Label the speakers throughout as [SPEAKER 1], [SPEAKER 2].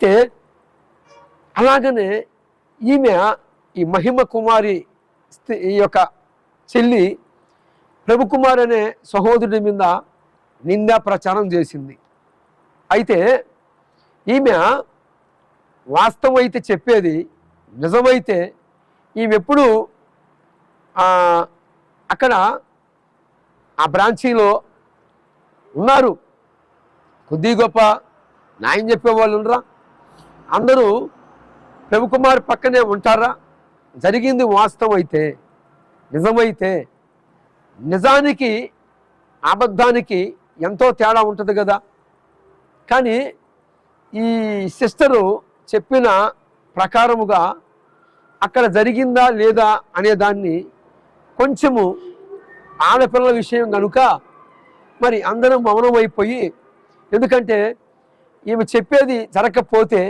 [SPEAKER 1] అయితే అలాగనే ఈమె ఈ మహిమ కుమారి ఈ యొక్క చెల్లి ప్రభుకుమార్ అనే సహోదరుడి మీద నిందా ప్రచారం చేసింది. అయితే ఈమె వాస్తవం అయితే చెప్పేది నిజమైతే ఈమె ఎప్పుడు అక్కడ ఆ బ్రాంచీలో ఉన్నారు. కొద్ది గొప్ప న్యాయం చెప్పేవాళ్ళు ఉండరా? అందరూ ప్రభుకుమార్ పక్కనే ఉంటారా? జరిగింది వాస్తవం అయితే నిజమైతే నిజానికి అబద్ధానికి ఎంతో తేడా ఉంటుంది కదా. కానీ ఈ సిస్టరు చెప్పిన ప్రకారముగా అక్కడ జరిగిందా లేదా అనే దాన్ని కొంచెము ఆడపిల్లల విషయం కనుక మరి అందరం మౌనం అయిపోయి, ఎందుకంటే ఈమె చెప్పేది జరగకపోతే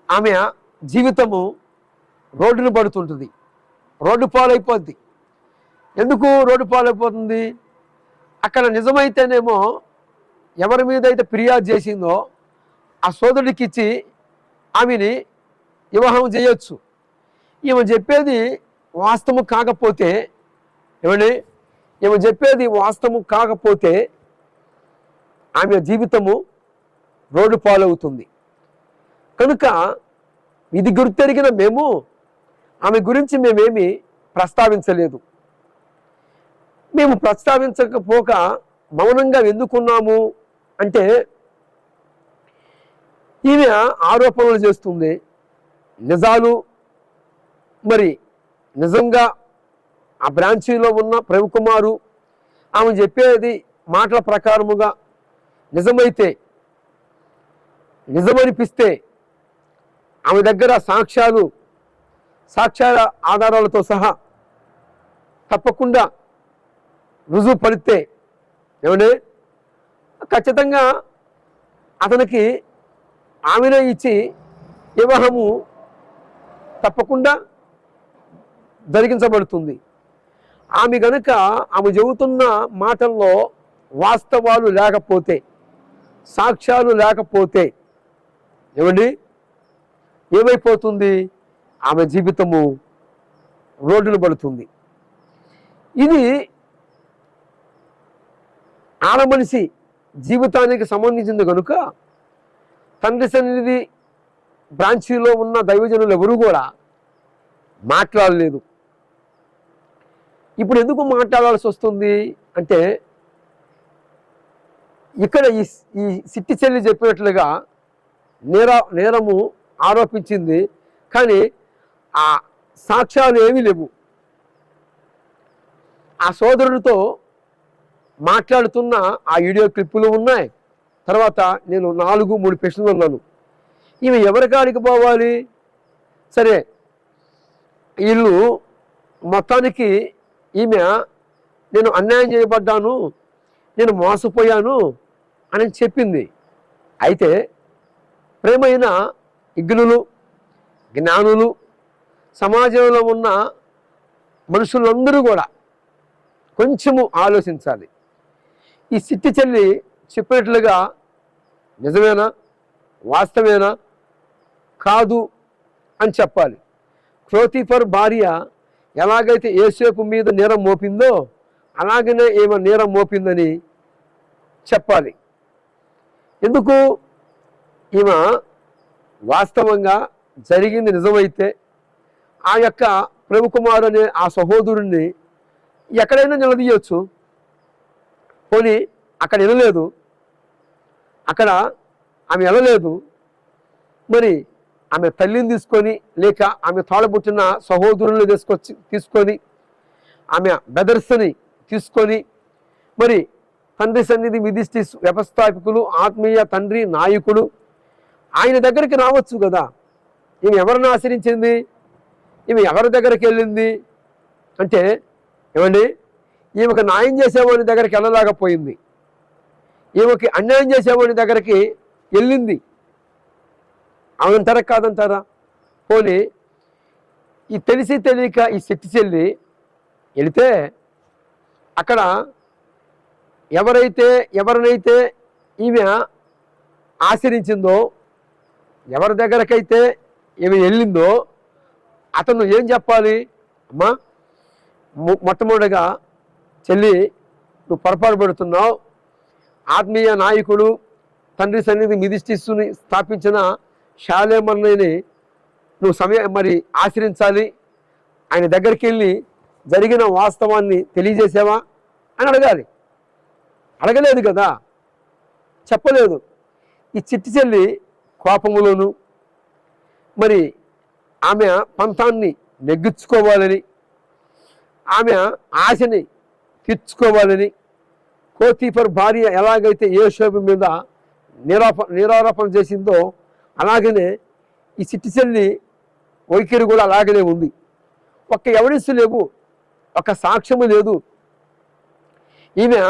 [SPEAKER 1] ఆమె జీవితము రోడ్డును పడుతుంటుంది, రోడ్డు పాలైపోద్ది. ఎందుకు రోడ్డు పాలైపోతుంది? అక్కడ నిజమైతేనేమో ఎవరి మీద అయితే ఫిర్యాదు చేసిందో ఆ సోదరుడికి ఇచ్చి ఆమెని వివాహం చేయొచ్చు. ఈమె చెప్పేది వాస్తవం కాకపోతే ఈమె చెప్పేది వాస్తవం కాకపోతే ఆమె జీవితము రోడ్డు పాలవుతుంది. కనుక ఇది గుర్తెరిగిన మేము ఆమె గురించి మేమేమి ప్రస్తావించలేదు. మేము ప్రస్తావించకపోక మౌనంగా ఎందుకున్నాము అంటే, ఈమె ఆరోపణలు చేస్తుంది. నిజాలు మరి నిజంగా ఆ బ్రాంచీలో ఉన్న ప్రభుకుమారు ఆమె చెప్పేది మాటల ప్రకారముగా నిజమైతే, నిజమనిపిస్తే ఆమె దగ్గర సాక్ష్యాల ఆధారాలతో సహా తప్పకుండా రుజువు పడితే ఖచ్చితంగా అతనికి ఆమెనే ఇచ్చి వివాహము తప్పకుండా జరిగించబడుతుంది. ఆమె గనుక ఆమె చెబుతున్న మాటల్లో వాస్తవాలు లేకపోతే, సాక్ష్యాలు లేకపోతే ఏమైపోతుంది? ఆమె జీవితము రోడ్డును పడుతుంది. ఇది ఆడమనిషి జీవితానికి సంబంధించింది కనుక తండ్రి సన్నిధి బ్రాంచీలో ఉన్న దైవజనులు ఎవరు కూడా మాట్లాడలేదు. ఇప్పుడు ఎందుకు మాట్లాడాల్సి వస్తుంది అంటే, ఇక్కడ ఈ సిట్టి చెల్లి చెప్పినట్లుగా నేరము ఆరోపించింది, కానీ ఆ సాక్ష్యాలు ఏమీ లేవు. ఆ సోదరుడితో మాట్లాడుతున్న ఆ వీడియో క్లిప్పులు ఉన్నాయి. తర్వాత నేను 4-3 ప్రశ్నలు ఉన్నాను. ఈమె ఎవరి కాడికి పోవాలి? సరే, వీళ్ళు మొత్తానికి ఈమె నేను అన్యాయం చేయబడ్డాను, నేను మోసపోయాను అని చెప్పింది. అయితే ప్రేమైన విఘ్నులు, జ్ఞానులు, సమాజంలో ఉన్న మనుషులందరూ కూడా కొంచెము ఆలోచించాలి. ఈ సిట్టి చెల్లి చెప్పినట్లుగా నిజమేనా, వాస్తవేనా, కాదు అని చెప్పాలి. క్లోతిఫర్ భార్య ఎలాగైతే యోసేపు మీద నేరం మోపిందో అలాగనే ఏమో నేరం మోపిందని చెప్పాలి. ఎందుకు? ఈమె వాస్తవంగా జరిగింది నిజమైతే ఆ యొక్క ప్రభుకుమారు అనే ఆ సహోదరుణ్ణి ఎక్కడైనా నిలదీయొచ్చు. పోనీ అక్కడ వెళ్ళలేదు, అక్కడ ఆమె వెళ్ళలేదు, మరి ఆమె తల్లిని తీసుకొని లేక ఆమె తోడబుట్టిన సహోదరులను తీసుకొని ఆమె బెదర్స్ని తీసుకొని మరి తండ్రి సన్నిధి మిదిష్టి వ్యవస్థాపకులు, ఆత్మీయ తండ్రి నాయకుడు ఆయన దగ్గరికి రావచ్చు కదా. ఈమె ఎవరిని ఆశ్రయించింది? ఈమె ఎవరి దగ్గరికి వెళ్ళింది అంటే ఈమెకు న్యాయం చేసేవాడి దగ్గరికి వెళ్ళలేకపోయింది, ఈమెకి అన్యాయం చేసేవాడి దగ్గరికి వెళ్ళింది. అవునంటారా కాదంటారా? పోనీ ఈ తెలిసి తెలియక ఈ సిట్టి చెల్లి వెళితే అక్కడ ఎవరినైతే ఈమె ఆశ్రయించిందో ఎవరి దగ్గరకైతే ఈమె వెళ్ళిందో అతను ఏం చెప్పాలి? అమ్మా, మొట్టమొదటిగా చెల్లి, నువ్వు పొరపాటు పడుతున్నావు. ఆత్మీయ నాయకుడు, తండ్రి సన్నిధి మిదిష్టిస్తుని స్థాపించిన షాలేమన్నని నువ్వు మరి ఆశ్రయించాలి. ఆయన దగ్గరికి వెళ్ళి జరిగిన వాస్తవాన్ని తెలియజేసావా అని అడగాలి. అడగలేదు కదా, చెప్పలేదు. ఈ చిట్టి చెల్లి కోపములోను మరి ఆమె పంతాన్ని నెగ్గించుకోవాలని, ఆమె ఆశని తీర్చుకోవాలని, పోతీఫర్ భార్య ఎలాగైతే యోసేపు మీద నిరారోపణ చేసిందో అలాగనే ఈ చిట్టి చెల్లి వైఖరి కూడా అలాగనే ఉంది. ఒక్క ఎవిడెన్స్ లేవు, ఒక సాక్ష్యము లేదు. ఈమె